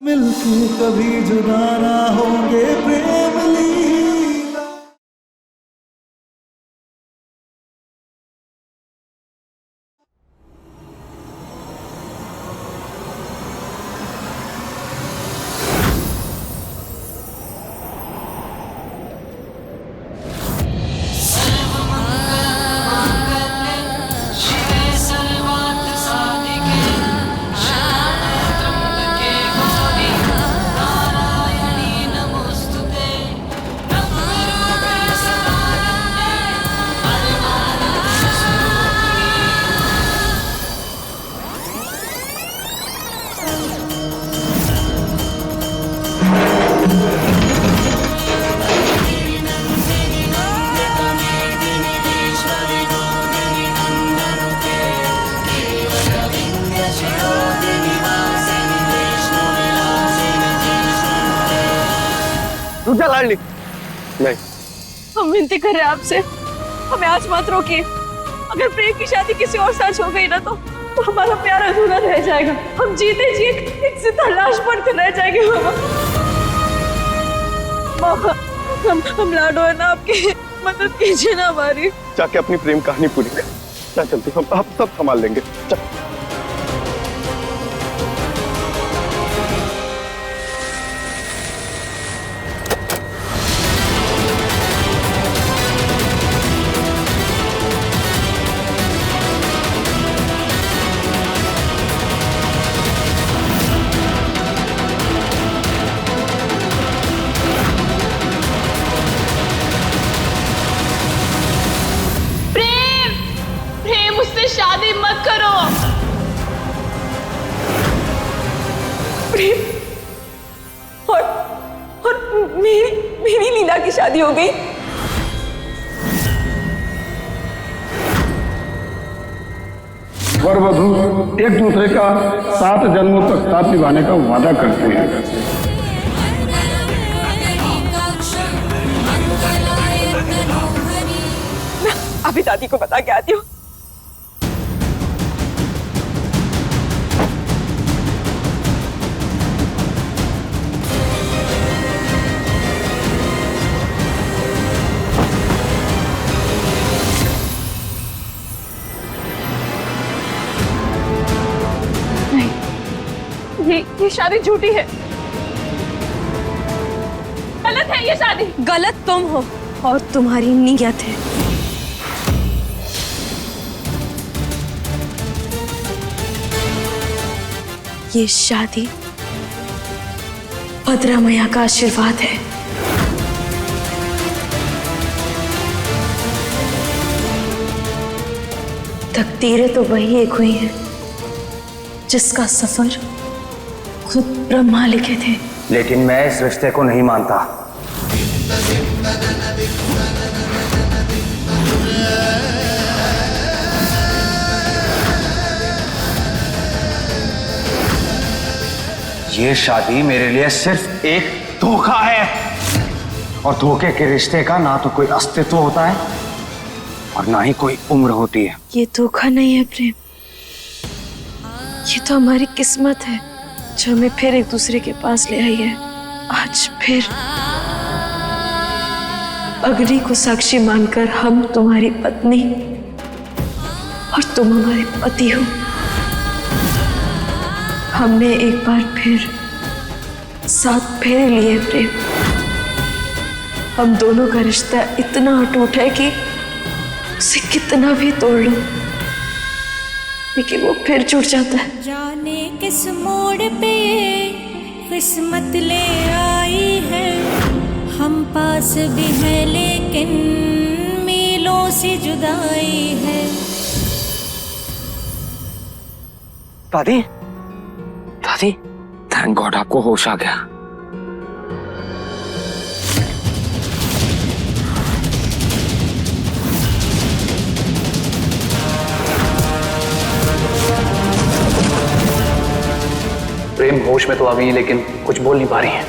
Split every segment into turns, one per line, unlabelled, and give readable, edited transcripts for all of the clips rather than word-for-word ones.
मिलके कभी जुदा ना होंगे प्रेम लीला।
रुक जा लाडली। नहीं,
हम विनती कर रहे हैं आपसे, हमें आज मत रोकिए। अगर प्रेम की शादी किसी और साथ हो गई ना तो हमारा प्यार अधूरा रह जाएगा। हम जीते जी एक जिंदा लाश बनकर रह जाएंगे। मामा, हम लाडो है ना, आपकी मदद कीजिए ना हमारी।
जाके अपनी प्रेम कहानी पूरी कर। क्या चलती, हम आप सब संभाल लेंगे। चल।
शादी मत करो। प्रेम और मेरी लीला की शादी हो गई।
वर वधू एक दूसरे का 7 जन्मों तक साथ निभाने का वादा करते हैं।
मैं अभी दादी को बता के आती हूँ। ये शादी झूठी है, गलत है ये शादी।
गलत तुम हो और तुम्हारी नीयत है। ये शादी भद्रा मैया का आशीर्वाद है। तकदीरें तो वही एक हुई हैं जिसका सफर खुद ब्रह्मा लिखे थे।
लेकिन मैं इस रिश्ते को नहीं मानता। ये शादी मेरे लिए सिर्फ एक धोखा है, और धोखे के रिश्ते का ना तो कोई अस्तित्व होता है और ना ही कोई उम्र होती है।
ये धोखा नहीं है प्रेम, ये तो हमारी किस्मत है जो हमें फिर एक दूसरे के पास ले आई है। आज फिर अग्नि को साक्षी मानकर हम तुम्हारी पत्नी और तुम हमारे पति हो। हमने एक बार फिर 7 फेरे लिए प्रेम। हम दोनों का रिश्ता इतना अटूट है कि उसे कितना भी तोड़ लो लेकिन वो फिर जुड़ जाता है।
जाने किस मोड़ पे ये किस्मत ले आई है, हम पास भी है लेकिन मीलों से जुदाई है।
दादी, दादी, थैंक गॉड आपको होश आ गया। प्रेम होश में तो आ गई लेकिन कुछ बोल नहीं पा रही है।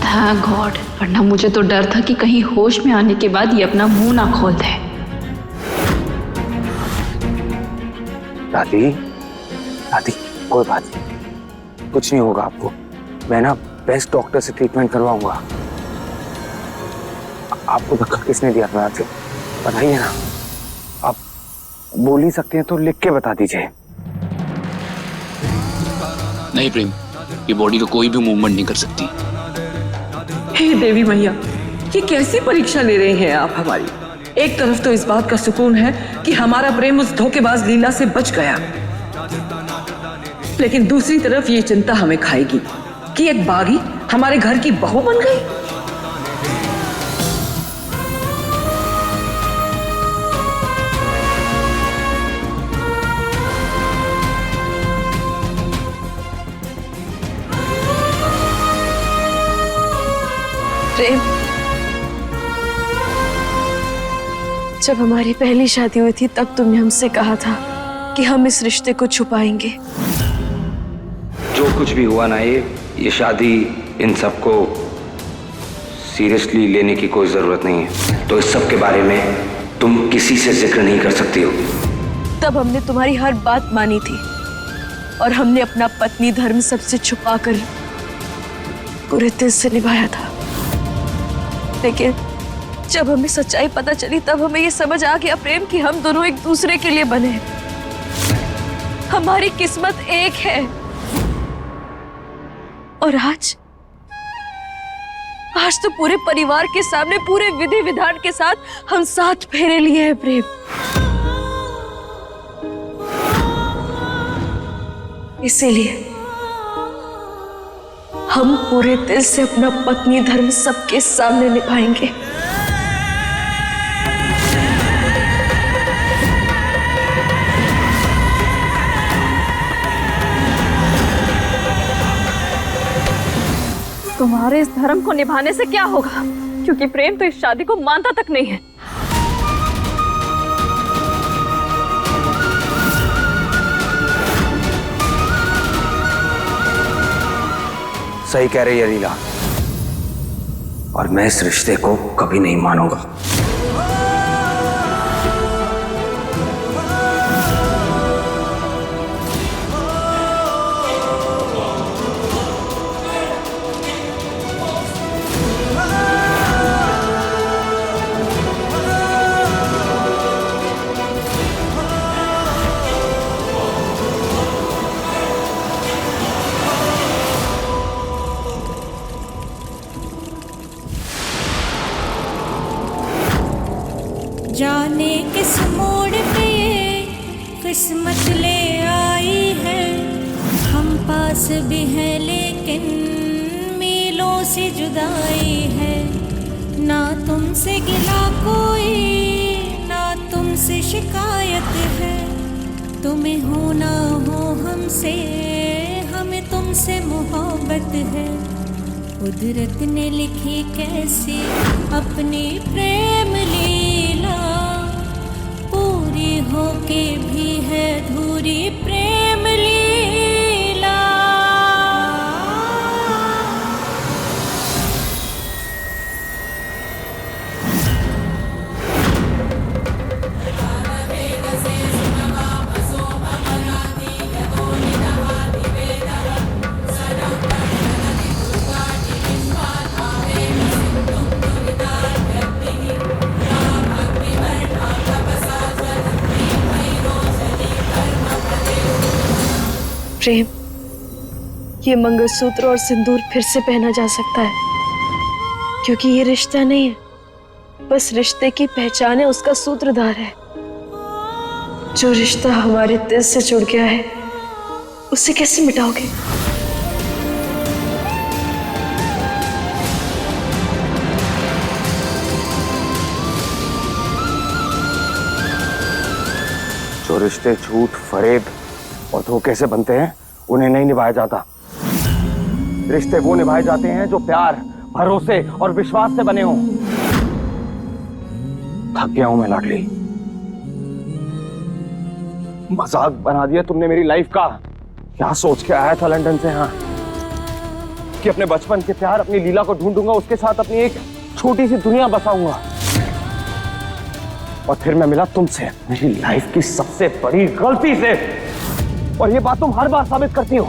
थैंक गॉड, वरना मुझे तो डर था कि कहीं होश में आने के बाद ये अपना मुंह ना खोल दे।
दादी, दादी, कोई बात नहीं, कुछ नहीं होगा आपको। मैं ना बेस्ट डॉक्टर से ट्रीटमेंट करवाऊंगा। आपको धक्का किसने दिया था आपसे बताइए ना। आप बोल ही सकते हैं तो लिख के बता दीजिए।
नहीं प्रेम, ये बॉडी तो कोई भी मूवमेंट नहीं कर सकती।
हे देवी मैया, ये कैसी परीक्षा ले रही हैं आप हमारी। एक तरफ तो इस बात का सुकून है कि हमारा प्रेम उस धोखेबाज लीला से बच गया, लेकिन दूसरी तरफ ये चिंता हमें खाएगी कि एक बागी हमारे घर की बहू बन गई।
प्रेम, जब हमारी पहली शादी हुई थी तब तुमने हमसे कहा था कि हम इस रिश्ते को छुपाएंगे।
जो कुछ भी हुआ ना, ये शादी, इन सबको सीरियसली लेने की कोई जरूरत नहीं है। तो इस सब के बारे में तुम किसी से जिक्र नहीं कर सकती हो।
तब हमने तुम्हारी हर बात मानी थी और हमने अपना पत्नी धर्म सबसे छुपाकर पूरे दिल से निभाया था। लेकिन जब हमें सच्चाई पता चली तब हमें ये समझ आ गया प्रेम कि हम दोनों एक दूसरे के लिए बने हैं। हमारी किस्मत एक है। और आज तो पूरे परिवार के सामने, पूरे विधि विधान के साथ हम 7 फेरे लिए हैं प्रेम। इसीलिए हम पूरे दिल से अपना पत्नी धर्म सबके सामने निभाएंगे।
तुम्हारे इस धर्म को निभाने से क्या होगा, क्योंकि प्रेम तो इस शादी को मानता तक नहीं है।
सही कह रही है लीला, और मैं इस रिश्ते को कभी नहीं मानूंगा।
जाने किस मोड़ पे ये किस्मत ले आई है। हम पास भी हैं लेकिन मीलों से जुदाई है। ना तुमसे गिला कोई, ना तुमसे शिकायत है। तुम्हें हो ना हो हमसे, हमें तुमसे मोहब्बत है। कुदरत ने लिखी कैसी अपनी प्रेम लीला, पूरी होके भी है अधूरी प्रेम लीला।
प्रेम, ये मंगलसूत्र और सिंदूर फिर से पहना जा सकता है, क्योंकि ये रिश्ता नहीं है, बस रिश्ते की पहचान है, उसका सूत्रधार है। जो रिश्ता हमारे दिल से जुड़ गया है उसे कैसे मिटाओगे?
जो रिश्ते झूठ, फरेब और धोखे से बनते हैं उन्हें नहीं निभाया जाता। रिश्ते वो निभाए जाते हैं जो प्यार, भरोसे और विश्वास से बने हों। थक गया हूं मैं लाडली, मजाक बना दिया तुमने मेरी लाइफ का। क्या सोच के आया था लंदन से, हाँ, कि अपने बचपन के प्यार, अपनी लीला को ढूंढूंगा, उसके साथ अपनी एक छोटी सी दुनिया बसाऊंगा। और फिर मैं मिला तुमसे, मेरी लाइफ की सबसे बड़ी गलती से। और ये बात तुम हर बार साबित करती हो,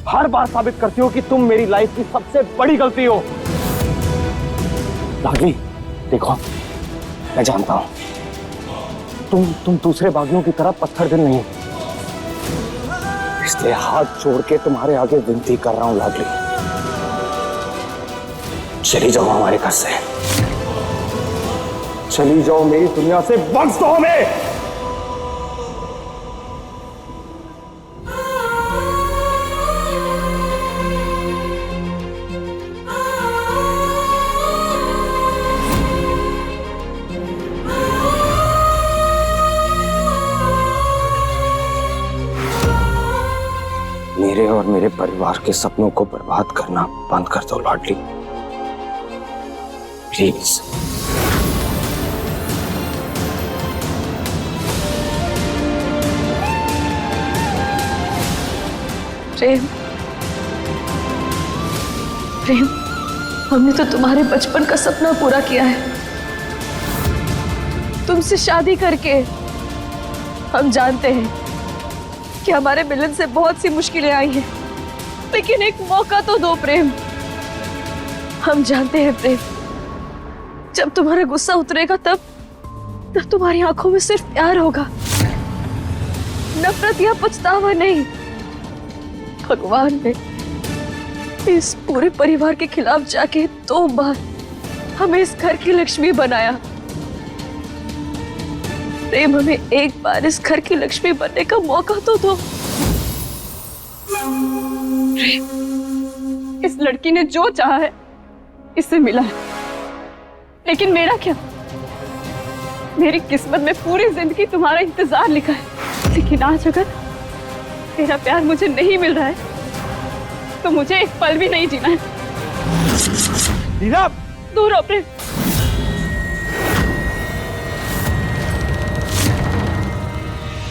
हर बार साबित करती हो कि तुम मेरी लाइफ की सबसे बड़ी गलती हो। लाडली देखो, मैं जानता हूं तुम दूसरे बागियों की तरह पत्थर दिल नहीं हो, इसलिए हाथ जोड़ के तुम्हारे आगे विनती कर रहा हूं लाडली, चली जाओ हमारे घर से, चली जाओ मेरी दुनिया से, बख्श दो हमें। मेरे और मेरे परिवार के सपनों को बर्बाद करना बंद कर दो लाडली, प्लीज।
प्रेम, प्रेम, हमने तो तुम्हारे बचपन का सपना पूरा किया है। तुमसे शादी करके हम जानते हैं कि हमारे मिलन से बहुत सी मुश्किलें आई हैं, लेकिन एक मौका तो दो प्रेम। हम जानते हैं प्रेम, जब तुम्हारा गुस्सा उतरेगा तब तुम्हारी आंखों में सिर्फ प्यार होगा, नफरत या पछतावा नहीं। भगवान ने इस पूरे परिवार के खिलाफ जाके 2 बार हमें इस घर की लक्ष्मी बनाया। प्रेम, हमें एक बार इस घर की लक्ष्मी बनने का मौका तो दो।
इस लड़की ने जो चाहा है इससे मिला है, लेकिन मेरा क्या? मेरी किस्मत में पूरी जिंदगी तुम्हारा इंतजार लिखा है, लेकिन आज अगर तेरा प्यार मुझे नहीं मिल रहा है तो मुझे एक पल भी नहीं जीना है।
लीला,
दूर हो प्रेम।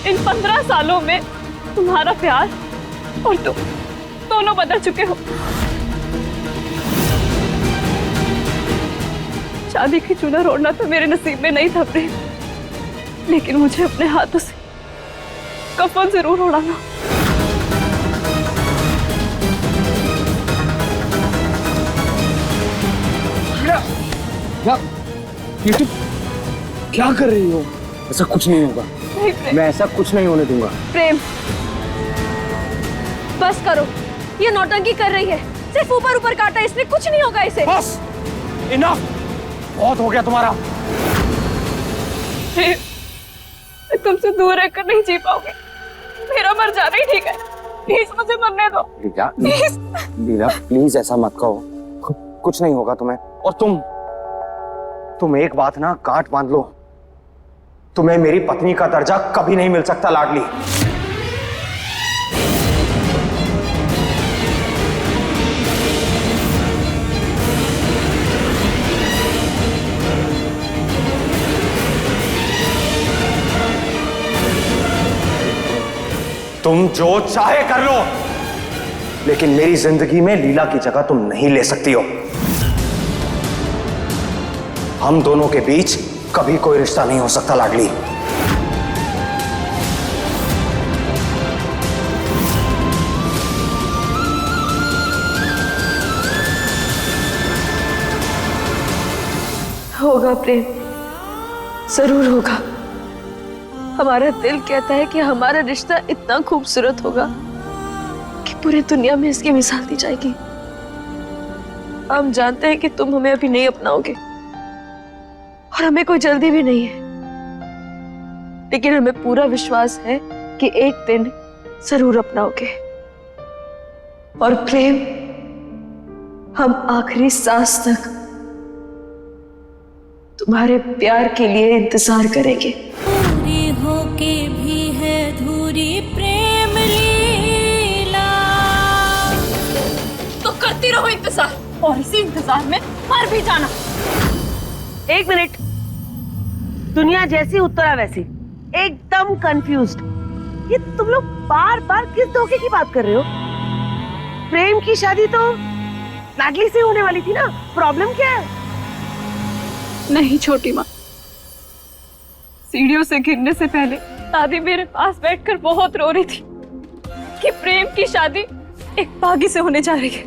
इन 15 सालों में तुम्हारा प्यार और तुम दोनों बदल चुके हो। शादी की चुनर ओढ़ना तो मेरे नसीब में नहीं था प्रेम, लेकिन मुझे अपने हाथों से कफन जरूर ओढ़ाना।
ये तुम क्या कर रही हो? ऐसा कुछ नहीं होगा।
नहीं प्रेम,
मैं ऐसा कुछ नहीं होने दूंगा।
प्रेम
बस करो, ये नौटंकी कर रही है, सिर्फ ऊपर ऊपर काटा, इसलिए कुछ नहीं होगा इसे।
बस, इनफ, बहुत हो गया तुम्हारा।
मैं तुमसे दूर रहकर नहीं जी पाऊंगी, मेरा मर जाना ही ठीक है। प्लीज मुझे मरने दो।
लीला प्लीज ऐसा मत कहो, कुछ नहीं होगा तुम्हें। और तुम एक बात ना गांठ बांध लो, तुम्हें मेरी पत्नी का दर्जा कभी नहीं मिल सकता लाडली। तुम जो चाहे कर लो, लेकिन मेरी जिंदगी में लीला की जगह तुम नहीं ले सकती हो। हम दोनों के बीच कभी कोई रिश्ता नहीं हो सकता लाडली।
होगा प्रेम, जरूर होगा। हमारा दिल कहता है कि हमारा रिश्ता इतना खूबसूरत होगा कि पूरी दुनिया में इसकी मिसाल दी जाएगी। हम जानते हैं कि तुम हमें अभी नहीं अपनाओगे और हमें कोई जल्दी भी नहीं है, लेकिन हमें पूरा विश्वास है कि एक दिन जरूर अपनाओगे। और प्रेम, हम आखिरी सांस तक तुम्हारे प्यार के लिए इंतजार करेंगे।
पूरी होके भी है धूरी प्रेम लीला।
तो करती रहो इंतजार, और इसी इंतजार में मर भी जाना।
एक मिनट, दुनिया जैसी उत्तरा वैसी, एकदम कंफ्यूज्ड। ये तुम लोग बार बार किस धोखे की बात कर रहे हो? प्रेम की शादी तो नागली से होने वाली थी ना, प्रॉब्लम क्या है?
नहीं छोटी माँ, सीढ़ियों से गिरने से पहले दादी मेरे पास बैठकर बहुत रो रही थी। कि प्रेम की शादी एक बागी से होने जा रही है।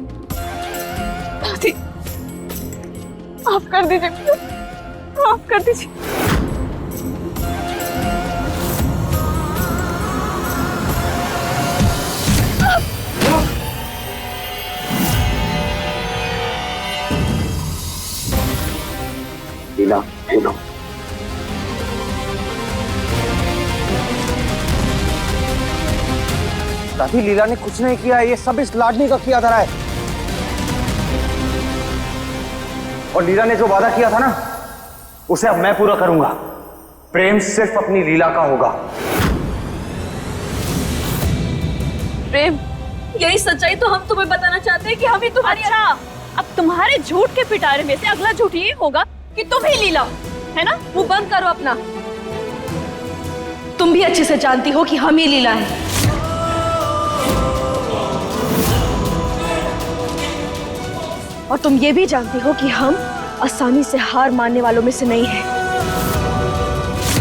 दादी, माफ कर दीजिए, माफ कर दीजिए।
लीला, लीला। दादी, लीला ने कुछ नहीं किया, ये सब इस लाडली का किया धरा है। और लीला ने जो वादा किया था ना, उसे अब मैं पूरा करूंगा। प्रेम सिर्फ अपनी लीला का होगा।
प्रेम, यही सच्चाई तो हम तुम्हें बताना चाहते हैं कि हम ही तुम्हारी। अच्छा, अब तुम्हारे झूठ के पिटारे में से अगला झूठ ये होगा कि तुम ही लीला, है ना? मुंह बंद करो अपना। तुम भी अच्छे से जानती हो कि हम ही लीला है। और तुम ये भी जानती हो कि हम आसानी से हार मानने वालों में से नहीं हैं।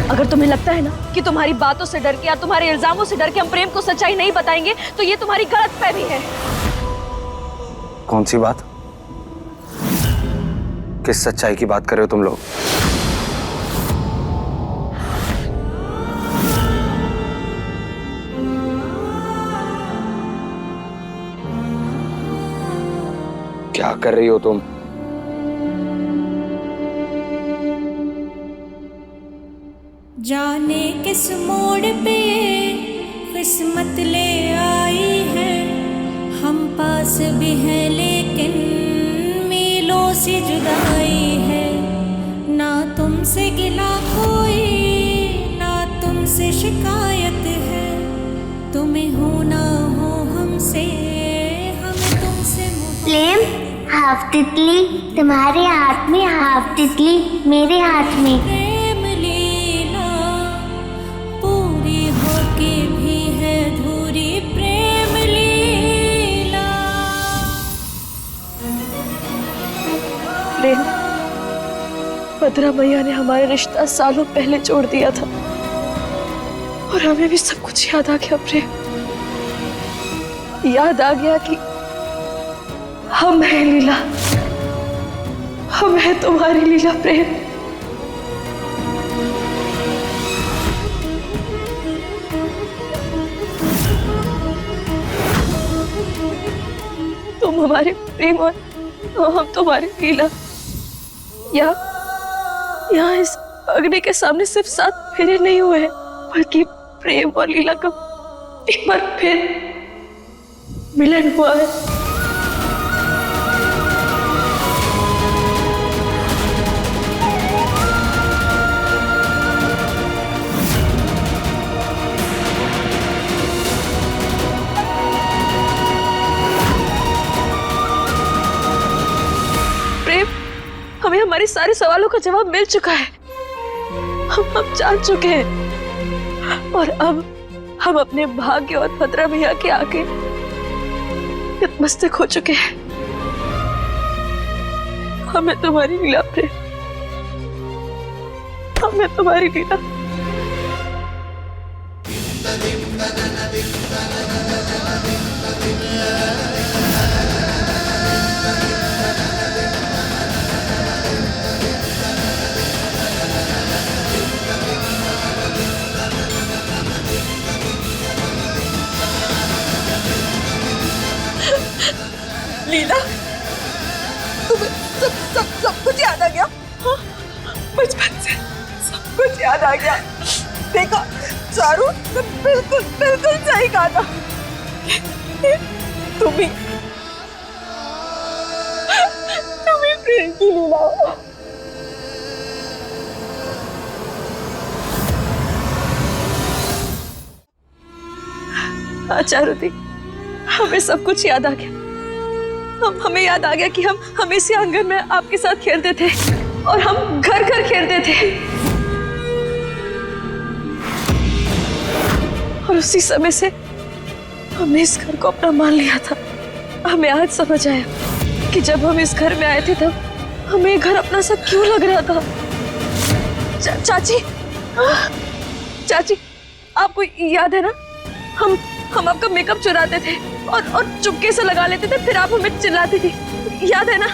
अगर तुम्हें लगता है ना कि तुम्हारी बातों से डर के या तुम्हारे इल्जामों से डर के हम प्रेम को सच्चाई नहीं बताएंगे, तो ये तुम्हारी गलतफहमी है।
कौन सी बात? किस सच्चाई की बात कर रहे हो तुम लोग? क्या कर रही हो तुम?
जाने किस मोड़ पे किस्मत ले आई है, हम पास भी हैं लेकिन मीलों से जुदाई है। ना तुमसे गिला कोई, ना तुमसे शिकायत है। तुम्हें हो ना हो हमसे, हमें तुमसे
प्रेम, हाफ तितली तुम्हारे हाथ में, हाफ तितली मेरे हाथ में।
प्रेम लीला पूरी होके भी है अधूरी। प्रेम लीला।
प्रेम, भद्रा मैया ने हमारा रिश्ता सालों पहले जोड़ दिया था और हमें भी सब कुछ याद आ गया। प्रेम, याद आ गया कि हम हैं लीला, हम हैं तुम्हारी लीला। प्रेम, तुम हमारे प्रेम और हम तुम्हारी लीला। यहाँ इस अग्नि के सामने सिर्फ 7 फेरे नहीं हुए हैं, बल्कि प्रेम और लीला का एक बार फिर मिलन हुआ है। हमें हमारे सारे सवालों का जवाब मिल चुका है। हम जान चुके हैं और अब हम अपने भाग्य और भद्रा भैया के आगे नतमस्तक हो चुके हैं। हमें तुम्हारी लीला प्रेम, हमें तुम्हारी लीला। लीला, तुम्हें सब कुछ याद आ गया? हाँ, बचपन से सब कुछ याद आ गया। देखा चारू, बिल्कुल सही कहा था। तुम्ही प्रेम की लीला हो। हाँ चारुदी, हमें सब कुछ याद आ गया। हमें याद आ गया कि हम इसी आंगन में आपके साथ खेलते थे और हम घर घर खेलते थे, और उसी समय से हमने इस घर को अपना मान लिया था। हमें आज समझ आया कि जब हम इस घर में आए थे तब हमें घर अपना सा क्यों लग रहा था। चाची, चाची, आपको याद है ना, हम आपका मेकअप चुराते थे और चुपके से लगा लेते थे, फिर आप हमें चिल्लाती थी, याद है ना?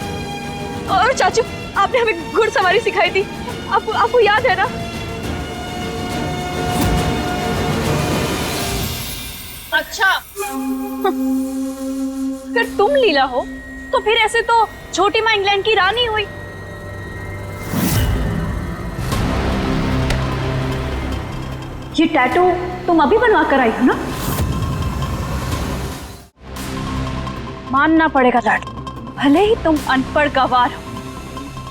और चाचू, आपने हमें घुड़सवारी सिखाई थी, आपको याद है ना?
अच्छा, अगर तुम लीला हो तो फिर ऐसे तो छोटी माँ इंग्लैंड की रानी हुई। ये टैटू तुम अभी बनवा कर आई हो ना? मानना पड़ेगा लाडली, भले ही तुम अनपढ़ गंवार हो,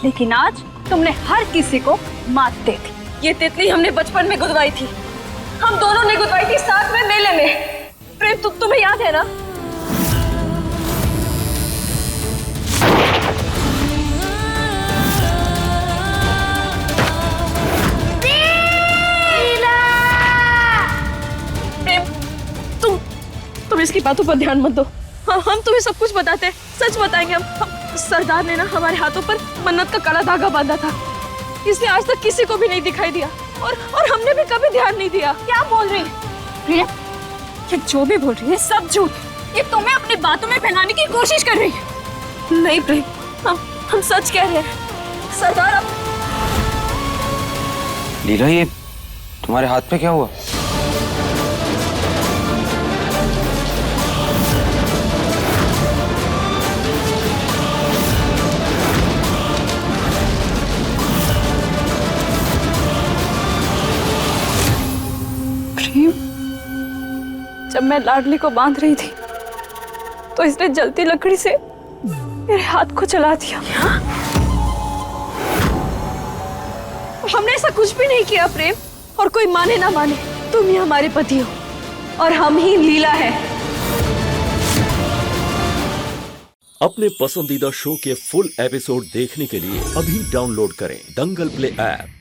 लेकिन आज तुमने हर किसी को मात दे दी।
ये तितली हमने बचपन में गुदवाई थी, हम दोनों ने गुदवाई थी साथ में मेले में। प्रेम, तुम्हें याद है ना? प्रेम, तुम इसकी बातों पर ध्यान मत दो। हम तुम्हें सब कुछ बताते हैं, सच बताएंगे हम सरदार ने ना हमारे हाथों पर मन्नत का काला धागा बांधा था, इसने आज तक किसी को भी नहीं दिखाई दिया और हमने भी कभी ध्यान नहीं दिया।
क्या बोल रही है प्रिया? ये जो भी बोल रही है सब झूठ, ये तुम्हें अपनी बातों में फैलाने की कोशिश कर रही है।
नहीं प्रेम, हम सच कह रहे हैं। सरदार, अब
लीला, ये तुम्हारे हाथ पे क्या हुआ?
जब मैं लाडली को बांध रही थी तो इसने जलती लकड़ी से मेरे हाथ को जला दिया। हमने ऐसा कुछ भी नहीं किया प्रेम, और कोई माने ना माने, तुम ही हमारे पति हो और हम ही लीला है।
अपने पसंदीदा शो के फुल एपिसोड देखने के लिए अभी डाउनलोड करें दंगल प्ले ऐप।